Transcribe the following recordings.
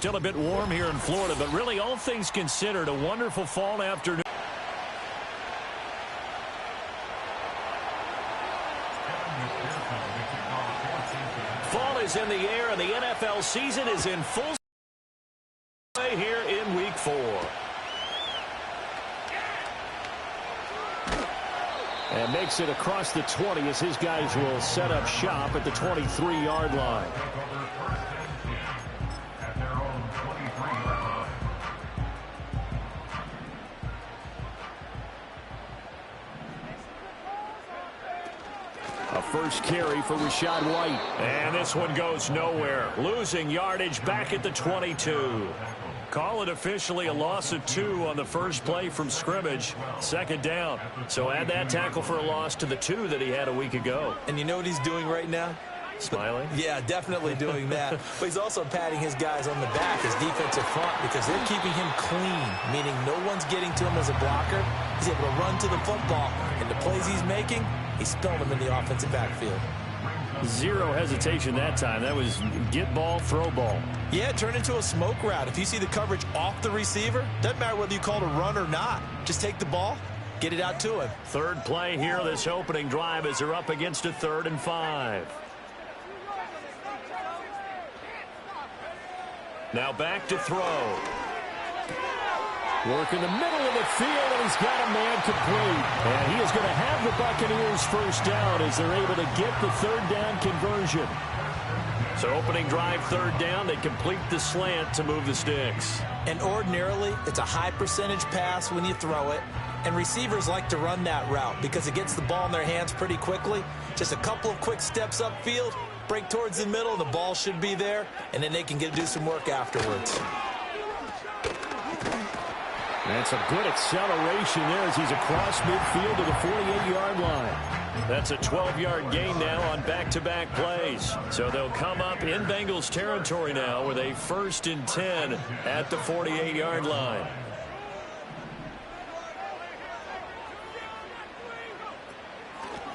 still a bit warm here in Florida, but really all things considered, a wonderful fall afternoon. Fall is in the air, and the NFL season is in full swing here in Week 4. And makes it across the 20 as his guys will set up shop at the 23-yard line. A first carry for Rachaad White. And this one goes nowhere. Losing yardage back at the 22. Call it officially a loss of 2 on the first play from scrimmage. Second down. So add that tackle for a loss to the 2 that he had a week ago. And you know what he's doing right now? Smiling? Yeah, definitely doing that. But he's also patting his guys on the back, his defensive front, because they're keeping him clean, meaning no one's getting to him as a blocker. He's able to run to the football, and the plays he's making, he's spelling them in the offensive backfield. Zero hesitation that time. That was get ball, throw ball. Yeah, turn into a smoke route. If you see the coverage off the receiver, doesn't matter whether you call it a run or not. Just take the ball, get it out to him. Third play here, this opening drive, as they're up against a 3rd and 5. Now back to throw. Work in the middle of the field, and he's got a man complete. And he is going to have the Buccaneers first down as they're able to get the 3rd down conversion. So opening drive, 3rd down, they complete the slant to move the sticks. And ordinarily, it's a high percentage pass when you throw it. And receivers like to run that route because it gets the ball in their hands pretty quickly. Just a couple of quick steps upfield, break towards the middle, the ball should be there, and then they can do some work afterwards. That's a good acceleration there as he's across midfield to the 48-yard line. That's a 12-yard gain now on back-to-back plays. So they'll come up in Bengals territory now with a 1st and 10 at the 48-yard line.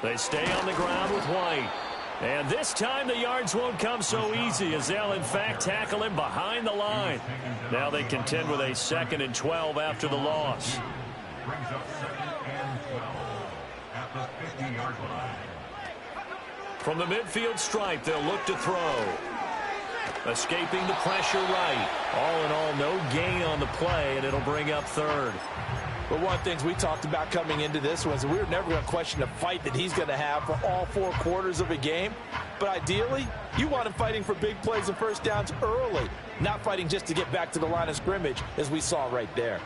They stay on the ground with White. And this time the yards won't come so easy as they'll in fact tackle him behind the line. Now they contend with a 2nd and 12 after the loss. From the midfield stripe, they'll look to throw. Escaping the pressure right. All in all, no gain on the play, and it'll bring up 3rd. But one of the things we talked about coming into this was we were never going to question the fight that he's going to have for all 4 quarters of a game. But ideally, you want him fighting for big plays and first downs early, not fighting just to get back to the line of scrimmage, as we saw right there.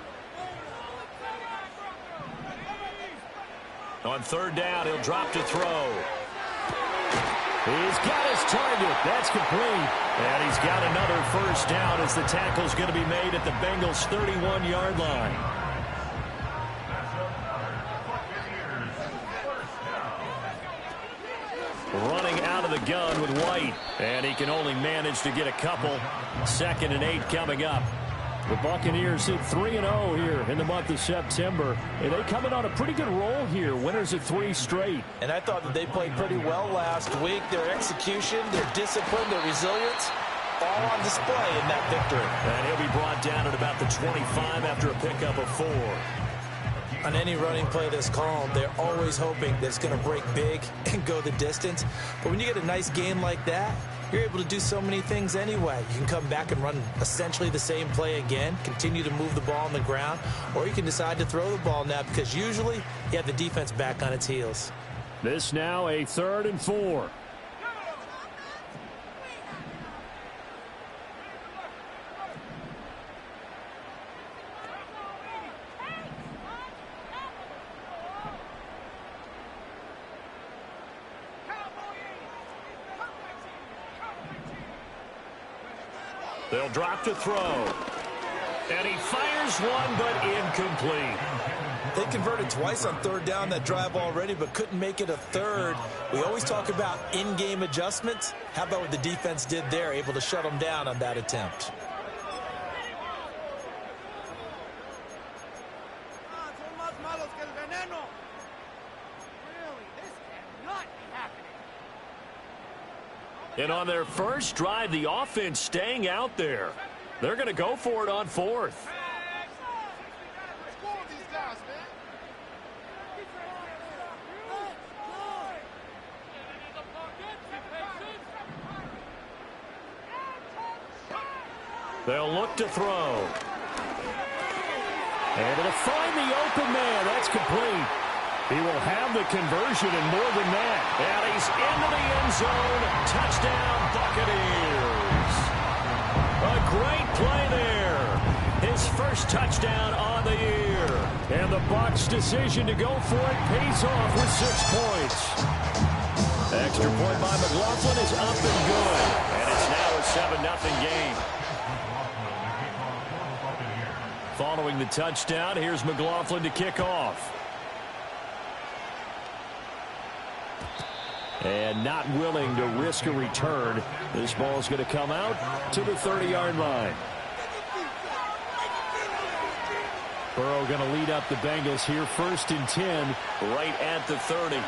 On 3rd down, he'll drop to throw. He's got his target. That's complete. And he's got another first down as the tackle's going to be made at the Bengals' 31-yard line. Running out of the gun with White. And he can only manage to get a couple. 2nd and 8 coming up. The Buccaneers sit 3-0 here in the month of September. And they come in on a pretty good roll here. Winners of 3 straight. And I thought that they played pretty well last week. Their execution, their discipline, their resilience, all on display in that victory. And he'll be brought down at about the 25 after a pickup of 4. On any running play that's called, they're always hoping that it's going to break big and go the distance. But when you get a nice game like that, you're able to do so many things anyway. You can come back and run essentially the same play again, continue to move the ball on the ground, or you can decide to throw the ball now because usually you have the defense back on its heels. This now a 3rd and 4. They'll drop to throw. And he fires one, but incomplete. They converted twice on 3rd down that drive already, but couldn't make it a 3rd. We always talk about in-game adjustments. How about what the defense did there, able to shut them down on that attempt? And on their first drive, the offense staying out there. They're going to go for it on fourth. They'll look to throw. And it'll find the open man. That's complete. He will have the conversion and more than that. And he's into the end zone. Touchdown, Buccaneers. A great play there. His first touchdown on the year. And the Bucs' decision to go for it pays off with 6 points. Extra point by McLaughlin is up and good. And it's now a 7-0 game. Following the touchdown, here's McLaughlin to kick off. And not willing to risk a return. This ball's going to come out to the 30-yard line. Burrow going to lead up the Bengals here, 1st and 10, right at the 30.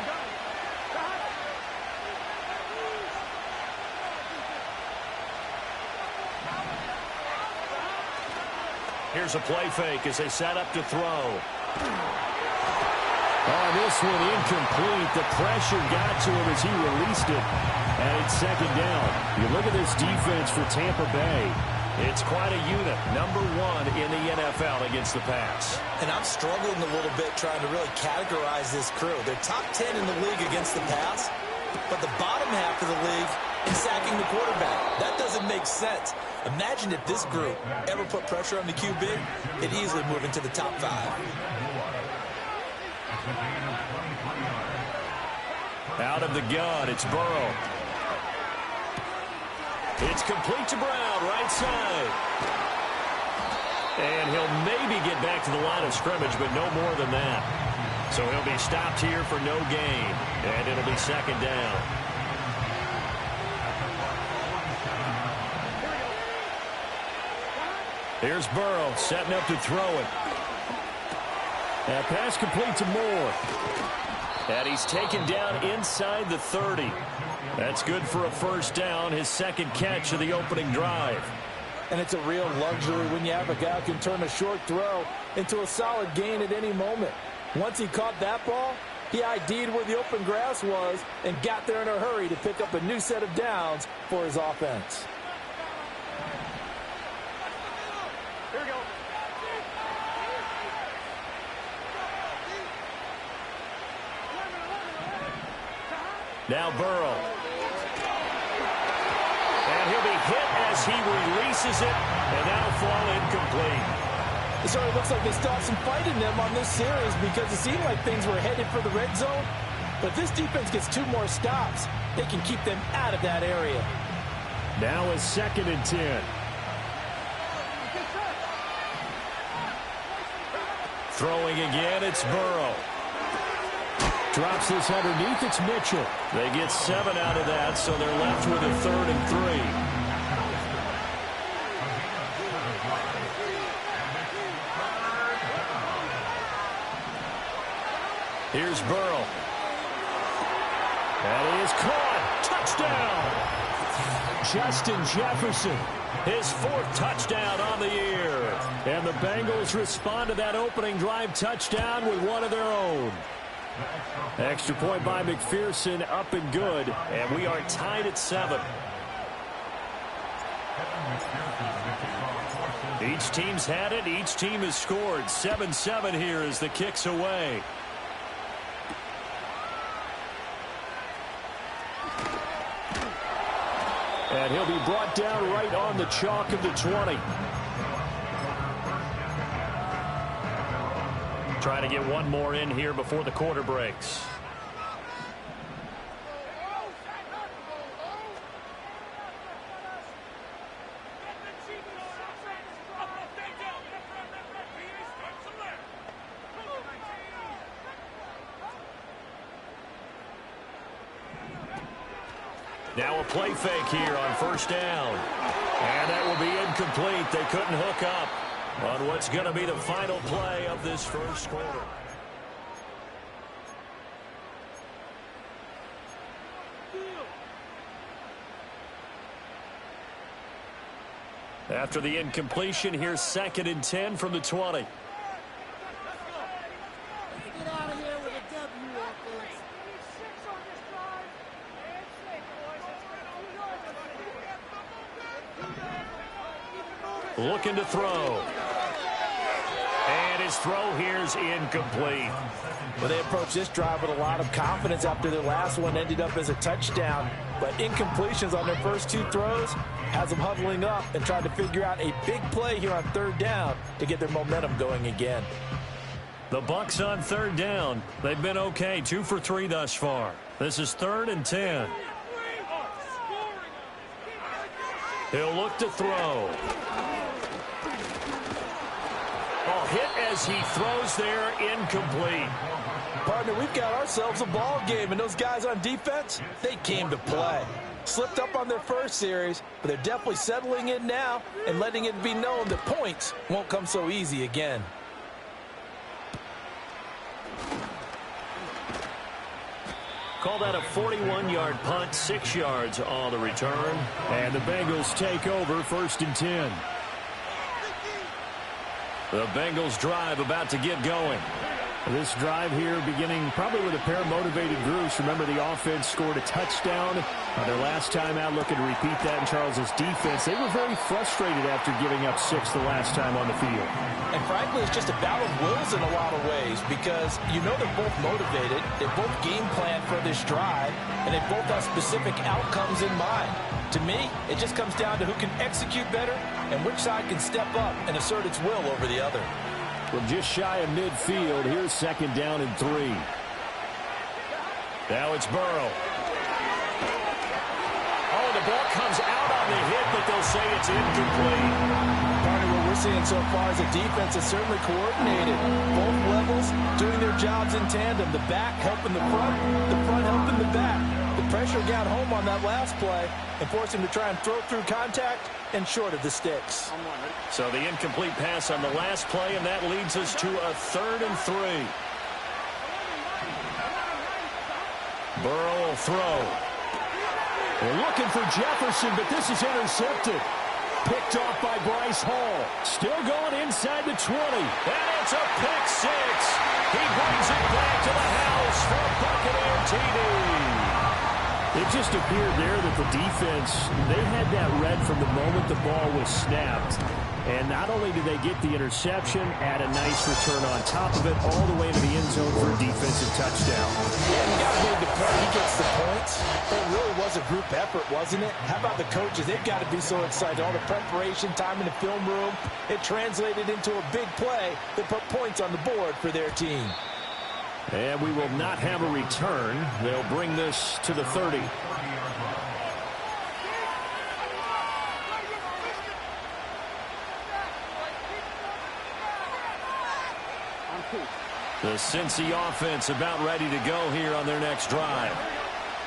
Here's a play fake as they set up to throw. Oh, this one incomplete. The pressure got to him as he released it. And it's 2nd down. You look at this defense for Tampa Bay. It's quite a unit. Number 1 in the NFL against the pass. And I'm struggling a little bit trying to really categorize this crew. They're top 10 in the league against the pass, but the bottom half of the league in sacking the quarterback. That doesn't make sense. Imagine if this group ever put pressure on the QB, it'd easily move into the top 5. Out of the gun, it's Burrow. It's complete to Brown, right side. And he'll maybe get back to the line of scrimmage, but no more than that. So he'll be stopped here for no gain, and it'll be 2nd down. Here's Burrow setting up to throw it. That pass complete to Moore. And he's taken down inside the 30. That's good for a 1st down, his 2nd catch of the opening drive. And it's a real luxury when you have a guy who can turn a short throw into a solid gain at any moment. Once he caught that ball, he ID'd where the open grass was and got there in a hurry to pick up a new set of downs for his offense. Here we go. Now Burrow. And he'll be hit as he releases it, and that'll fall incomplete. It certainly looks like they still have some fight in them on this series because it seemed like things were headed for the red zone. But if this defense gets 2 more stops, they can keep them out of that area. Now a 2nd and 10. Throwing again, it's Burrow. Drops this underneath, it's Mitchell. They get 7 out of that, so they're left with a 3rd and 3. Here's Burrow. And he is caught. Touchdown! Justin Jefferson, his 4th touchdown on the year. And the Bengals respond to that opening drive touchdown with one of their own. Extra point by McPherson, up and good. And we are tied at 7. Each team's had it. Each team has scored. 7-7 here as the kick's away. And he'll be brought down right on the chalk of the 20. Trying to get one more in here before the quarter breaks. Now a play fake here on 1st down. And that will be incomplete. They couldn't hook up on what's going to be the final play of this 1st quarter. After the incompletion, here's 2nd and 10 from the 20. Get out of here with a W, offense. Looking to throw. And his throw here's incomplete. Well, they approached this drive with a lot of confidence after their last one ended up as a touchdown. But incompletions on their first 2 throws has them huddling up and trying to figure out a big play here on 3rd down to get their momentum going again. The Bucs on 3rd down. They've been okay, 2 for 3 thus far. This is 3rd and 10. He'll look to throw. Oh, hit as he throws there, incomplete. Partner, we've got ourselves a ball game, and those guys on defense, they came to play. Slipped up on their first series, but they're definitely settling in now and letting it be known that points won't come so easy again. Call that a 41-yard punt, 6 yards on the return. And the Bengals take over 1st and 10. The Bengals drive about to get going. This drive here beginning probably with a pair of motivated groups. Remember, the offense scored a touchdown their last time out, looking to repeat that in Charles's defense. They were very frustrated after giving up 6 the last time on the field. And frankly, it's just a battle of wills in a lot of ways because you know they're both motivated, they both game plan for this drive, and they both have specific outcomes in mind. To me, it just comes down to who can execute better and which side can step up and assert its will over the other. From just shy of midfield, here's 2nd down and 3. Now it's Burrow. Oh, the ball comes out on the hit, but they'll say it's incomplete. Partner, what we're seeing so far is a defense that's certainly coordinated. Both levels doing their jobs in tandem. The back helping the front helping the back. The pressure got home on that last play and forced him to try and throw through contact and short of the sticks. So the incomplete pass on the last play, and that leads us to a 3rd and 3. Burrow will throw. They're looking for Jefferson, but this is intercepted. Picked off by Bryce Hall. Still going inside the 20. And it's a pick 6. He brings it back to the house for a Buccaneer TD. It just appeared there that the defense, they had that read from the moment the ball was snapped. And not only did they get the interception, add a nice return on top of it, all the way to the end zone for a defensive touchdown. Yeah, he got made the play. He gets the points. It really was a group effort, wasn't it? How about the coaches? They've got to be so excited. All the preparation time in the film room, it translated into a big play that put points on the board for their team. And we will not have a return. They'll bring this to the 30. The Cincy offense about ready to go here on their next drive.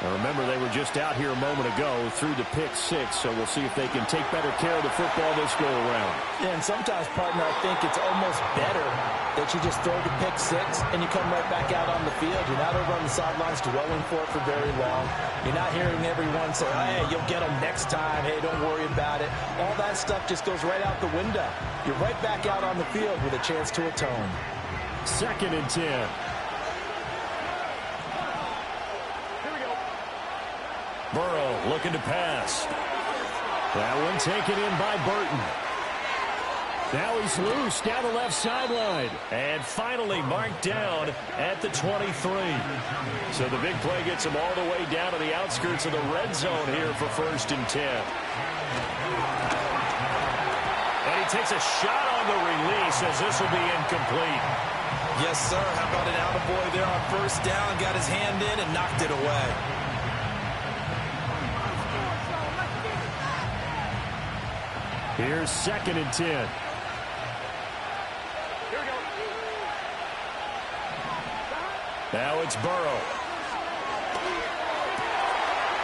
Now remember, they were just out here a moment ago through the pick 6, so we'll see if they can take better care of the football this go around. Yeah, and sometimes, partner, I think it's almost better that you just throw the pick 6 and you come right back out on the field. You're not over on the sidelines dwelling for it for very long. You're not hearing everyone say, hey, you'll get them next time. Hey, don't worry about it. All that stuff just goes right out the window. You're right back out on the field with a chance to atone. 2nd and 10. Burrow looking to pass. That one taken in by Burton. Now he's loose down the left sideline. And finally marked down at the 23. So the big play gets him all the way down to the outskirts of the red zone here for 1st and 10. And he takes a shot on the release as this will be incomplete. Yes, sir. How about an attaboy there on 1st down? Got his hand in and knocked it away. Here's 2nd and 10. Now it's Burrow.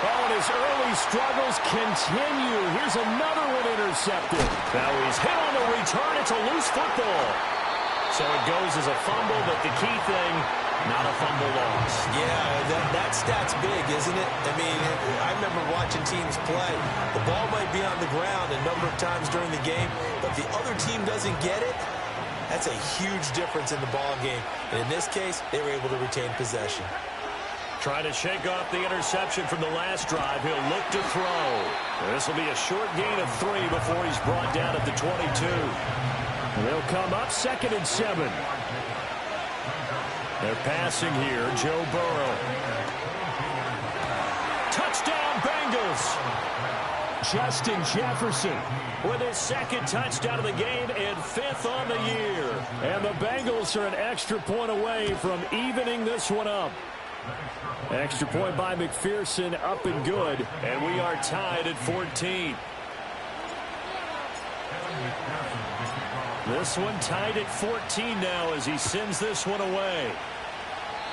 Oh, and his early struggles continue. Here's another one intercepted. Now he's hit on the return. It's a loose football. So it goes as a fumble, but the key thing, Not a fumble loss. Yeah, that stat's big, isn't it? I mean, I remember watching teams play. The ball might be on the ground a number of times during the game, but if the other team doesn't get it, that's a huge difference in the ball game. And in this case, they were able to retain possession. Trying to shake off the interception from the last drive. He'll look to throw. This will be a short gain of 3 before he's brought down at the 22. And they'll come up 2nd and 7. They're passing here, Joe Burrow. Touchdown, Bengals. Justin Jefferson with his 2nd touchdown of the game and 5th on the year. And the Bengals are an extra point away from evening this one up. Extra point by McPherson, up and good. And we are tied at 14. This one tied at 14 now as he sends this one away.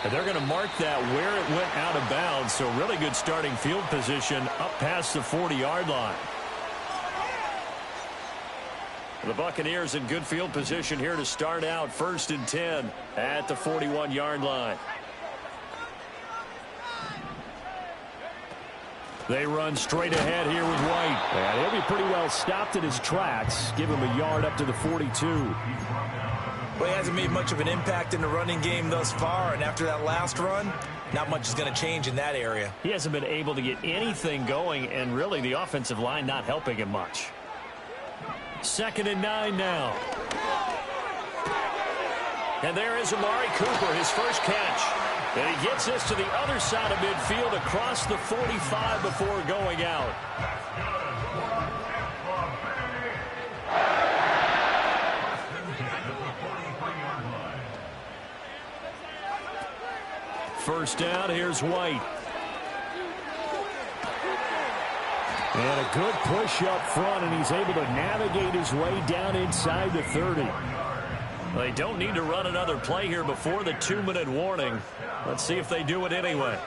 And they're going to mark that where it went out of bounds. So really good starting field position up past the 40-yard line. The Buccaneers in good field position here to start out 1st and 10 at the 41-yard line. They run straight ahead here with White. And he'll be pretty well stopped in his tracks. Give him a yard up to the 42. Well, he hasn't made much of an impact in the running game thus far, and after that last run, not much is going to change in that area. He hasn't been able to get anything going, and really the offensive line not helping him much. 2nd and 9 now. And there is Amari Cooper, his first catch. And he gets this to the other side of midfield across the 45 before going out. First down, here's White. And a good push up front, and he's able to navigate his way down inside the 30. They don't need to run another play here before the 2-minute warning. Let's see if they do it anyway.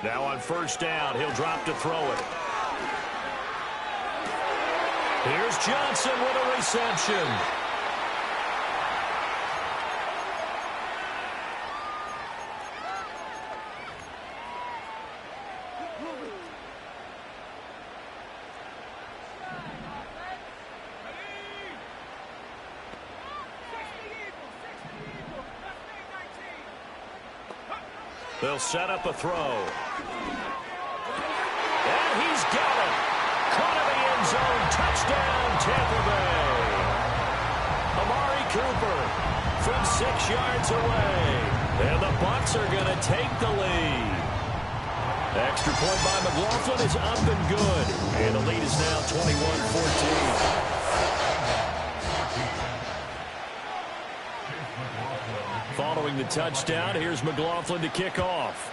Now on first down, he'll drop to throw it. Here's Johnson with a reception. They'll set up a throw. And he's got it. Caught in the end zone. Touchdown, Tampa Bay. Amari Cooper from 6 yards away. And the Bucs are going to take the lead. Extra point by McLaughlin is up and good. And the lead is now 21-14. Following the touchdown, here's McLaughlin to kick off.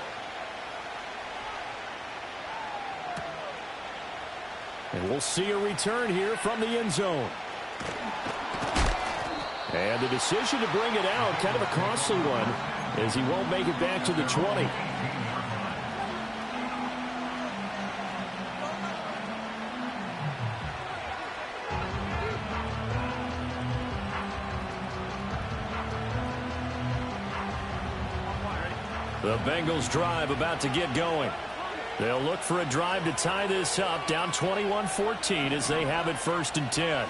And we'll see a return here from the end zone. And the decision to bring it out, kind of a costly one, as he won't make it back to the 20. The Bengals drive about to get going. They'll look for a drive to tie this up, down 21-14 as they have it 1st and 10.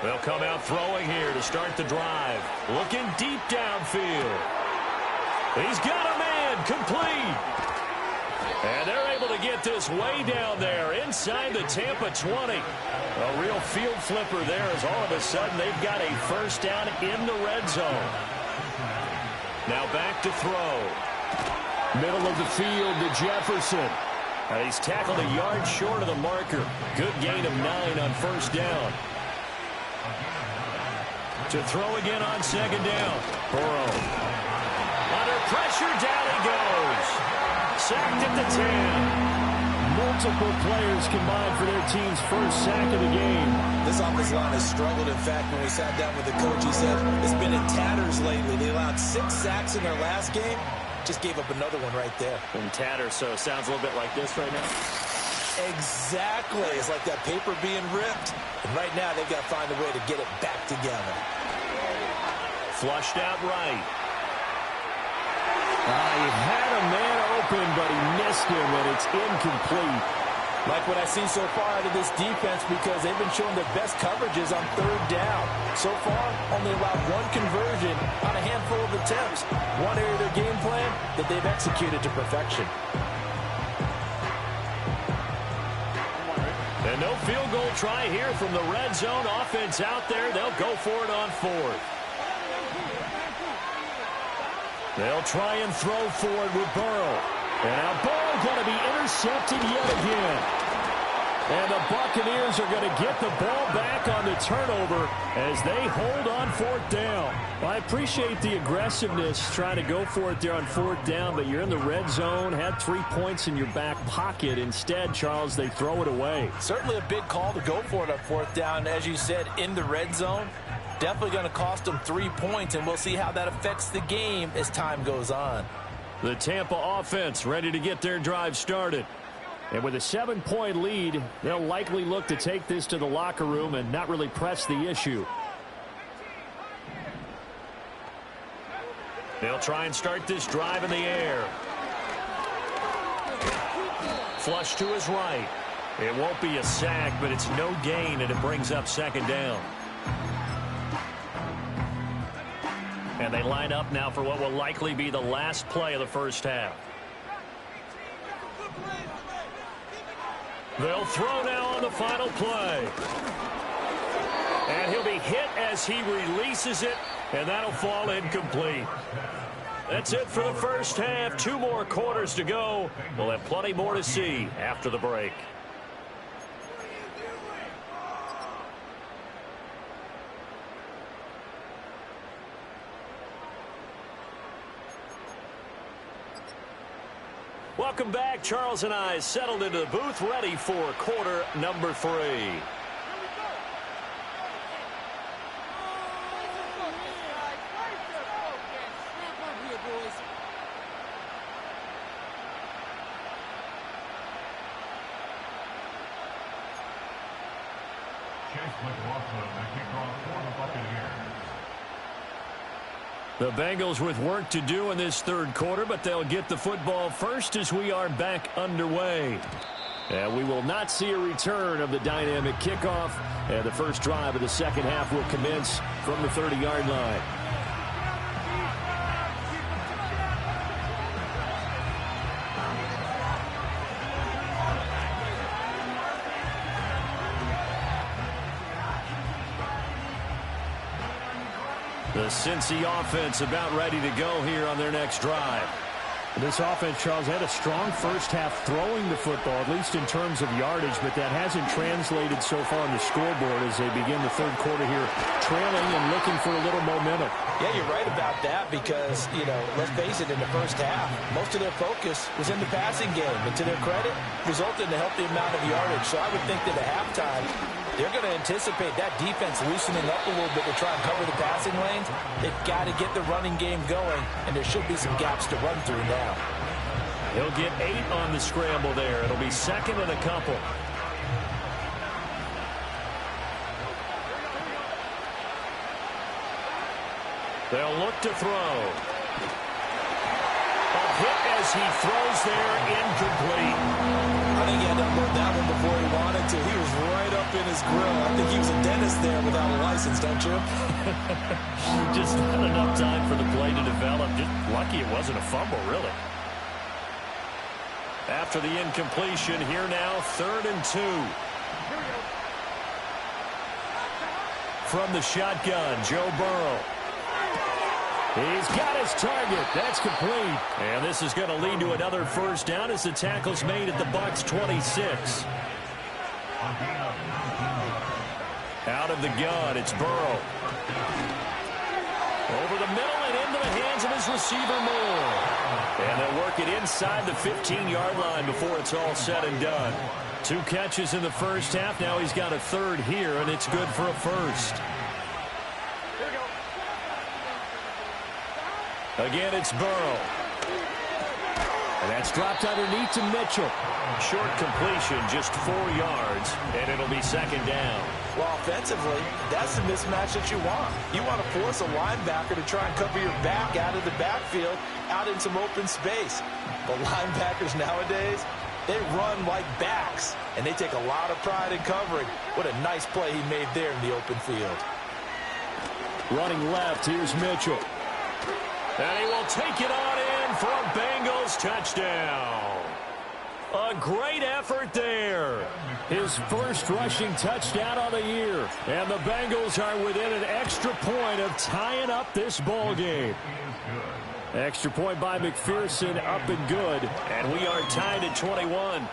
They'll come out throwing here to start the drive. Looking deep downfield. He's got a man, complete. And they're able to get this way down there inside the Tampa 20. A real field flipper there as all of a sudden they've got a first down in the red zone. Now back to throw. Middle of the field to Jefferson. He's tackled a yard short of the marker. Good gain of 9 on first down. To throw again on 2nd down. Burrow. Under pressure, down he goes. Sacked at the 10. Multiple players combined for their team's first sack of the game. This offensive line has struggled. In fact, when we sat down with the coach, he said it's been in tatters lately. They allowed 6 sacks in their last game. Just gave up another one right there. In tatters, so it sounds a little bit like this right now. Exactly. It's like that paper being ripped. And right now, they've got to find a way to get it back together. Flushed out right. He had a man open, but he missed him, and it's incomplete. Like what I've seen so far out of this defense, because they've been showing their best coverages on third down. So far, only allowed one conversion on a handful of attempts. One area of their game plan that they've executed to perfection. And no field goal try here from the red zone. Offense out there. They'll go for it on fourth. They'll try and throw forward with Burrow. And now Burrow going to be intercepted yet again. And the Buccaneers are going to get the ball back on the turnover as they hold on fourth down. Well, I appreciate the aggressiveness trying to go for it there on fourth down, but you're in the red zone, had 3 points in your back pocket. Instead, Charles, they throw it away. Certainly a big call to go for it on fourth down. As you said, in the red zone, definitely going to cost them 3 points, and we'll see how that affects the game as time goes on. The Tampa offense ready to get their drive started. And with a 7-point lead, they'll likely look to take this to the locker room and not really press the issue. They'll try and start this drive in the air. Flush to his right. It won't be a sack, but it's no gain, and it brings up second down. And they line up now for what will likely be the last play of the first half. They'll throw now on the final play. And he'll be hit as he releases it, and that'll fall incomplete. That's it for the first half. 2 more quarters to go. We'll have plenty more to see after the break. Welcome back. Charles and I settled into the booth, ready for quarter number 3. The Bengals with work to do in this third quarter, but they'll get the football first as we are back underway. And we will not see a return of the dynamic kickoff. And the first drive of the second half will commence from the 30-yard line. The Cincy offense about ready to go here on their next drive. This offense, Charles, had a strong first half throwing the football, at least in terms of yardage, but that hasn't translated so far on the scoreboard as they begin the third quarter here, trailing and looking for a little momentum. Yeah, you're right about that because, let's face it, in the first half, most of their focus was in the passing game. And to their credit, resulted in a healthy amount of yardage. So I would think that at halftime, they're going to anticipate that defense loosening up a little bit to try and cover the passing lanes. They've got to get the running game going, and there should be some gaps to run through now. He'll get 8 on the scramble there. It'll be second and a couple. They'll look to throw. A hit as he throws there, incomplete. I think he had to unload that one before he wanted to. He was right up in his grill. I think he was a dentist there without a license, don't you? Just not enough time for the play to develop. Just lucky it wasn't a fumble, really. After the incompletion, here now, 3rd and 2. From the shotgun, Joe Burrow. He's got his target. That's complete. And this is going to lead to another first down as the tackle's made at the Bucs 26. Out of the gun, it's Burrow. Over the middle and into the hands of his receiver, Moore. And they'll work it inside the 15-yard line before it's all said and done. 2 catches in the first half. Now he's got a 3rd here, and it's good for a first. Again, it's Burrow. And that's dropped underneath to Mitchell. Short completion, just 4 yards, and it'll be second down. Well, offensively, that's the mismatch that you want. You want to force a linebacker to try and cover your back out of the backfield, out in some open space. But linebackers nowadays, they run like backs, and they take a lot of pride in covering. What a nice play he made there in the open field. Running left, here's Mitchell. And he will take it on in for a Bengals touchdown. A great effort there. His first rushing touchdown of the year. And the Bengals are within an extra point of tying up this ball game. Extra point by McPherson, up and good. And we are tied at 21.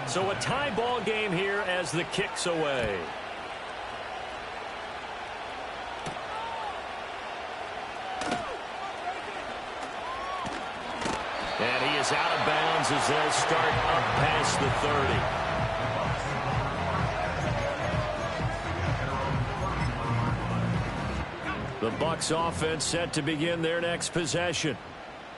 So a tie ball game here as the kick's away. And he is out of bounds as they'll start up past the 30. The Bucs offense set to begin their next possession.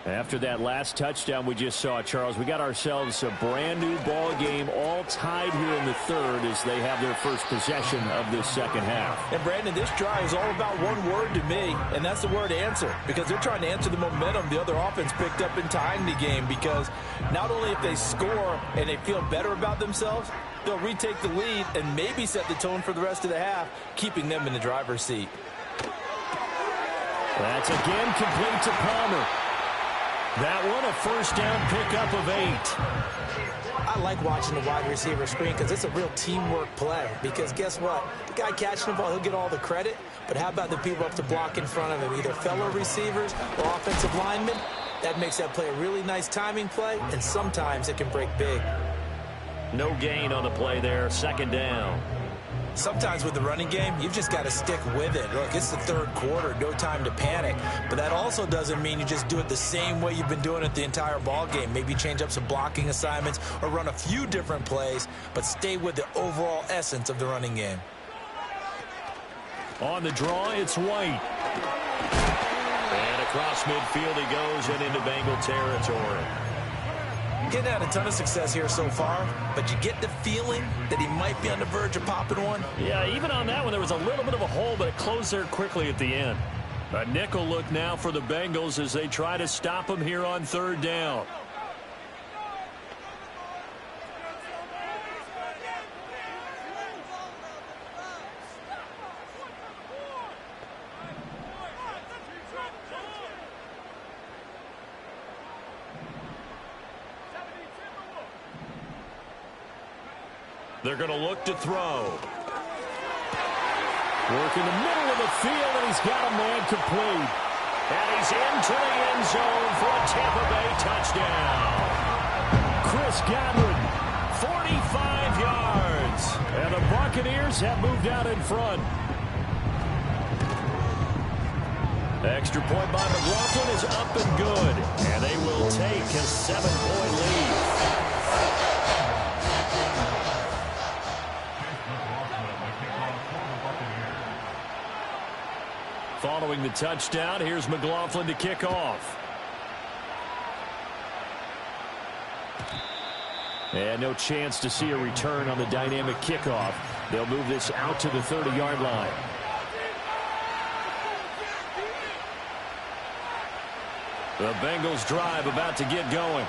After that last touchdown we just saw, Charles, we got ourselves a brand new ball game, all tied here in the third as they have their first possession of this second half. And Brandon, this drive is all about one word to me, and that's the word answer, because they're trying to answer the momentum the other offense picked up in tying the game, because not only if they score and they feel better about themselves, they'll retake the lead and maybe set the tone for the rest of the half, keeping them in the driver's seat. That's again complete to Palmer. That one a first down pickup of 8. I like watching the wide receiver screen because it's a real teamwork play. Because guess what? The guy catching the ball, he'll get all the credit. But how about the people up to block in front of him? Either fellow receivers or offensive linemen. That makes that play a really nice timing play. And sometimes it can break big. No gain on the play there. Second down. Sometimes with the running game, you've just got to stick with it. Look, it's the third quarter, no time to panic. But that also doesn't mean you just do it the same way you've been doing it the entire ball game. Maybe change up some blocking assignments or run a few different plays, but stay with the overall essence of the running game. On the draw, it's White. And across midfield he goes and into Bengal territory. Getting had a ton of success here so far, but you get the feeling that he might be on the verge of popping one. Yeah, even on that one, there was a little bit of a hole, but it closed there quickly at the end. A nickel look now for the Bengals as they try to stop him here on third down. They're going to look to throw. Work in the middle of the field, and he's got a man complete. And he's into the end zone for a Tampa Bay touchdown. Chris Godwin, 45 yards. And the Buccaneers have moved out in front. Extra point by McLaughlin is up and good. And they will take a 7-point lead. Following the touchdown, here's McLaughlin to kick off. And no chance to see a return on the dynamic kickoff. They'll move this out to the 30-yard line. The Bengals drive about to get going.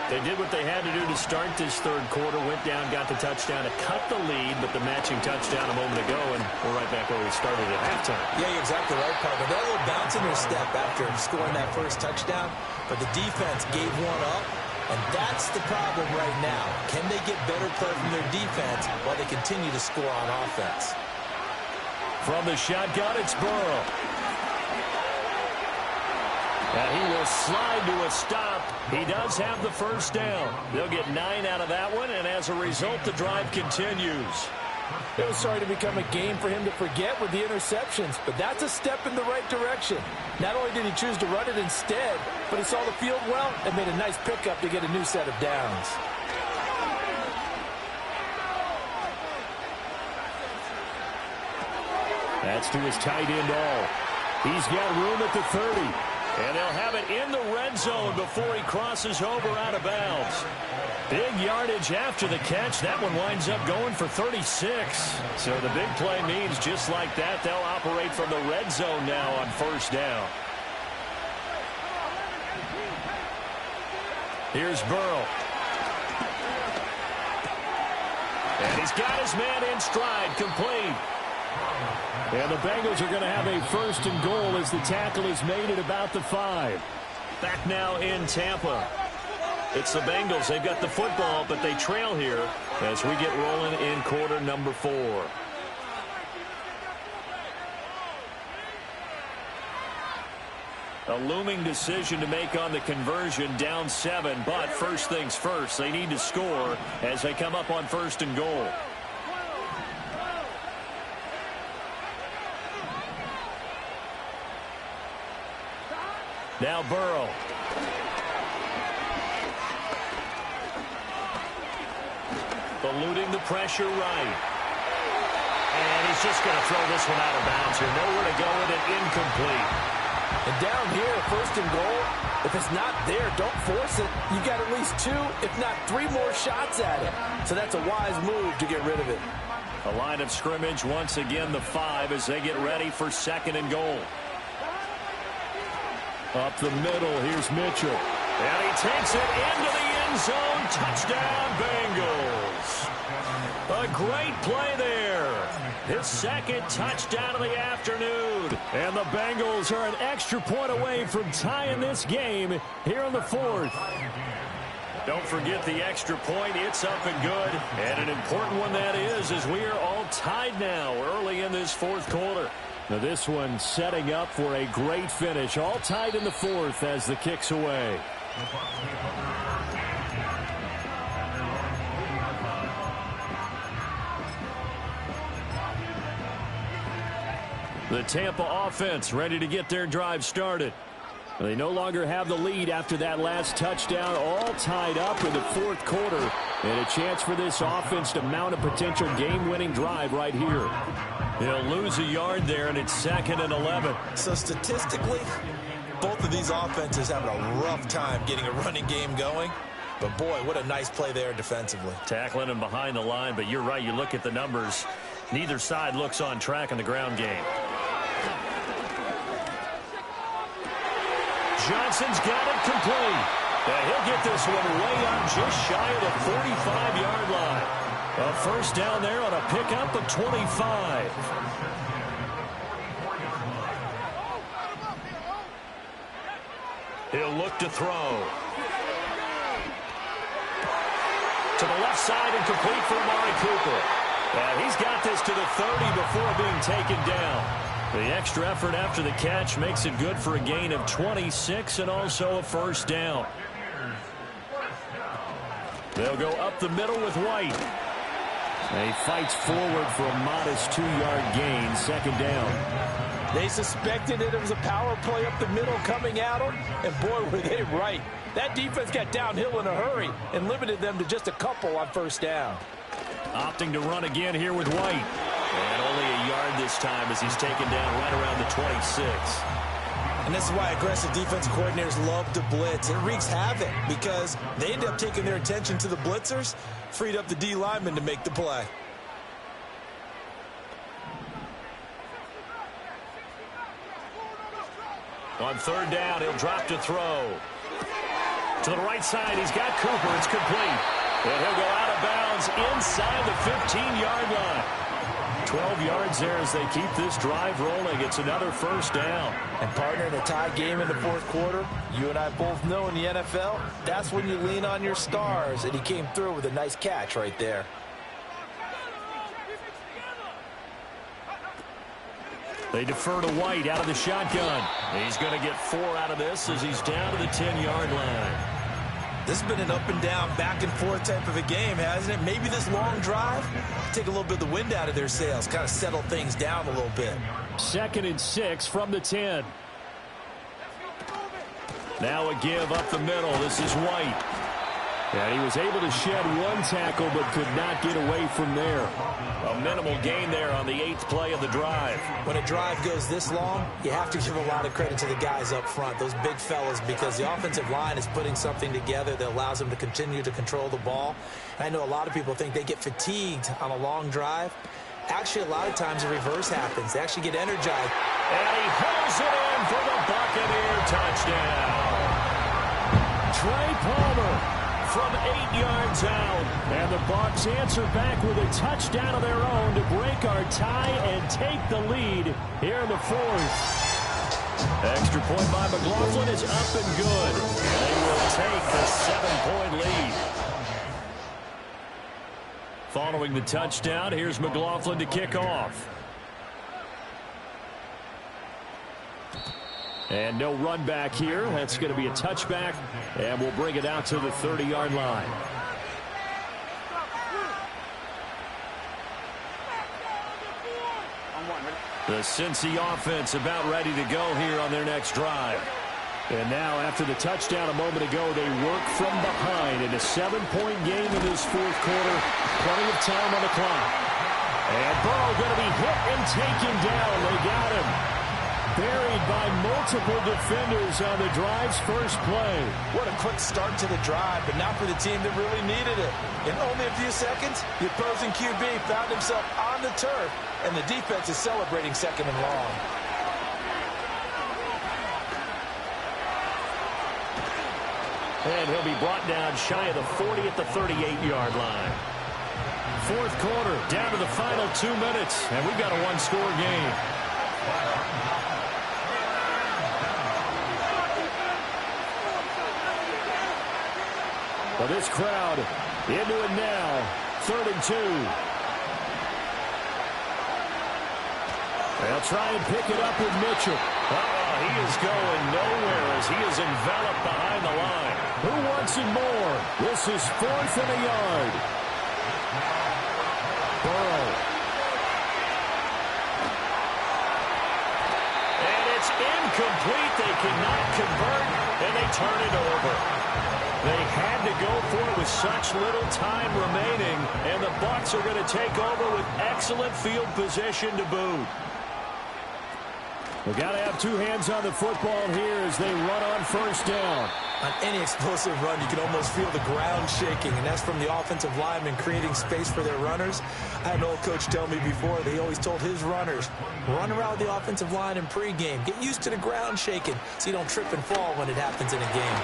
They did what they had to do to start this third quarter, went down, got the touchdown to cut the lead, but the matching touchdown a moment ago, and we're right back where we started at halftime. Yeah, you're exactly right, partner. They had a little bounce in their step after scoring that first touchdown, but the defense gave one up, and that's the problem right now. Can they get better play from their defense while they continue to score on offense? From the shotgun, it's Burrow. And he will slide to a stop. He does have the first down. They'll get 9 out of that one, and as a result, the drive continues. It was starting to become a game for him to forget with the interceptions, but that's a step in the right direction. Not only did he choose to run it instead, but he saw the field well and made a nice pickup to get a new set of downs. That's to his tight end all. He's got room at the 30. And they'll have it in the red zone before he crosses over out of bounds. Big yardage after the catch. That one winds up going for 36. So the big play means just like that, they'll operate from the red zone now on first down. Here's Burrow. And he's got his man in stride, complete. And the Bengals are going to have a first and goal as the tackle is made at about the 5. Back now in Tampa. It's the Bengals. They've got the football, but they trail here as we get rolling in quarter number 4. A looming decision to make on the conversion, down 7, but first things first, they need to score as they come up on first and goal. Now Burrow. Eluding the pressure right. And he's just going to throw this one out of bounds here. Nowhere to go with it, incomplete. And down here, first and goal, if it's not there, don't force it. You've got at least 2, if not 3 more shots at it. So that's a wise move to get rid of it. A line of scrimmage, once again, the 5 as they get ready for second and goal. Up the middle, here's Mitchell. And he takes it into the end zone. Touchdown, Bengals. A great play there. His second touchdown of the afternoon. And the Bengals are an extra point away from tying this game here in the 4th. Don't forget the extra point. It's up and good. And an important one that is, as we are all tied now early in this 4th quarter. Now this one setting up for a great finish. All tied in the 4th as the kick's away. The Tampa offense ready to get their drive started. They no longer have the lead after that last touchdown, all tied up in the 4th quarter. And a chance for this offense to mount a potential game-winning drive right here. They'll lose a yard there, and it's 2nd and 11. So statistically, both of these offenses having a rough time getting a running game going. But, boy, what a nice play there defensively. Tackling him behind the line, but you're right. You look at the numbers. Neither side looks on track in the ground game. Johnson's got it complete. And he'll get this one way up just shy of the 45-yard line. A first down there on a pickup of 25. He'll look to throw. To the left side and complete for Amari Cooper. And he's got this to the 30 before being taken down. The extra effort after the catch makes it good for a gain of 26 and also a first down. They'll go up the middle with White. And he fights forward for a modest 2-yard gain, second down. They suspected that it was a power play up the middle coming at them, and boy, were they right. That defense got downhill in a hurry and limited them to just a couple on first down. Opting to run again here with White. And only a yard this time as he's taken down right around the 26. And this is why aggressive defensive coordinators love to blitz. It wreaks havoc because they end up taking their attention to the blitzers, freed up the D lineman to make the play. On third down, he'll drop to throw. To the right side, he's got Cooper. It's complete. And he'll go out of bounds inside the 15-yard line. 12 yards there as they keep this drive rolling. It's another first down. And partner, in a tie game in the 4th quarter, you and I both know in the NFL, that's when you lean on your stars. And he came through with a nice catch right there. They defer to White out of the shotgun. He's going to get 4 out of this as he's down to the 10-yard line. This has been an up-and-down, back-and-forth type of a game, hasn't it? Maybe this long drive, take a little bit of the wind out of their sails, kind of settle things down a little bit. 2nd and 6 from the 10. Now a give up the middle. This is White. And he was able to shed one tackle but could not get away from there. A minimal gain there on the 8th play of the drive. When a drive goes this long, you have to give a lot of credit to the guys up front, those big fellas, because the offensive line is putting something together that allows them to continue to control the ball. And I know a lot of people think they get fatigued on a long drive. Actually, a lot of times the reverse happens. They actually get energized. And he hauls it in for the Buccaneer touchdown. Trey Palmer from 8 yards out. And the Bucs answer back with a touchdown of their own to break our tie and take the lead here in the 4th. Extra point by McLaughlin is up and good. They will take the 7-point lead. Following the touchdown, here's McLaughlin to kick off. And no run back here. That's going to be a touchback, and we'll bring it out to the 30-yard line. The Cincy offense about ready to go here on their next drive. And now, after the touchdown a moment ago, they work from behind in a 7-point game in this 4th quarter. Plenty of time on the clock. And Burrow going to be hit and taken down. They got him. Buried by multiple defenders on the drive's first play. What a quick start to the drive, but not for the team that really needed it. In only a few seconds, the opposing QB found himself on the turf, and the defense is celebrating 2nd and long. And he'll be brought down shy of the 40 at the 38-yard line. 4th quarter, down to the final 2 minutes, and we've got a one-score game. Well, this crowd into it now. 3rd and 2. They'll try and pick it up with Mitchell. He is going nowhere as he is enveloped behind the line. Who wants it more? This is 4th and a yard. Burrow. And it's incomplete. They cannot convert, and they turn it over. They had to go for it with such little time remaining, and the Bucs are going to take over with excellent field position to boot. We've got to have 2 hands on the football here as they run on 1st down. On any explosive run, you can almost feel the ground shaking, and that's from the offensive linemen creating space for their runners. I had an old coach tell me before, they always told his runners, run around the offensive line in pregame. Get used to the ground shaking so you don't trip and fall when it happens in a game.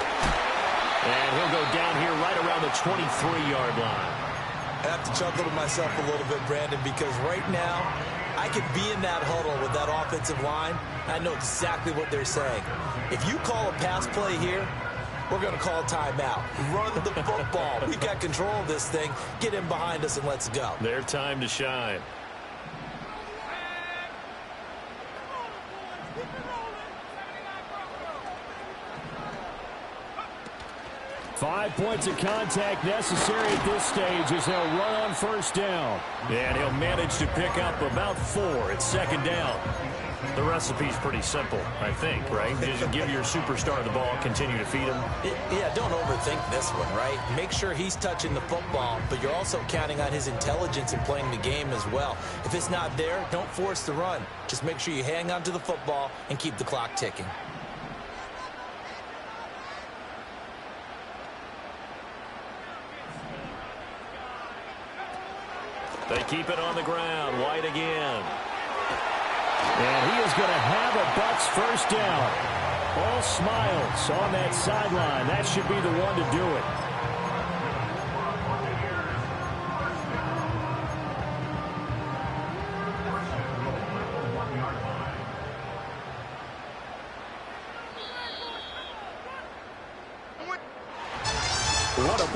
And he'll go down here right around the 23-yard line. I have to chuckle to myself a little bit, Brandon, because right now I could be in that huddle with that offensive line. I know exactly what they're saying. If you call a pass play here, we're going to call timeout. Run the football. We've got control of this thing. Get in behind us and let's go. Their time to shine. Five points of contact necessary at this stage as they'll run on 1st down. And he'll manage to pick up about 4 at 2nd down. The recipe's pretty simple, I think, right? Just give your superstar the ball, continue to feed him. Yeah, don't overthink this one, right? Make sure he's touching the football, but you're also counting on his intelligence in playing the game as well. If it's not there, don't force the run. Just make sure you hang on to the football and keep the clock ticking. They keep it on the ground. White again. And he is going to have a Bucs 1st down. All smiles on that sideline. That should be the one to do it. What a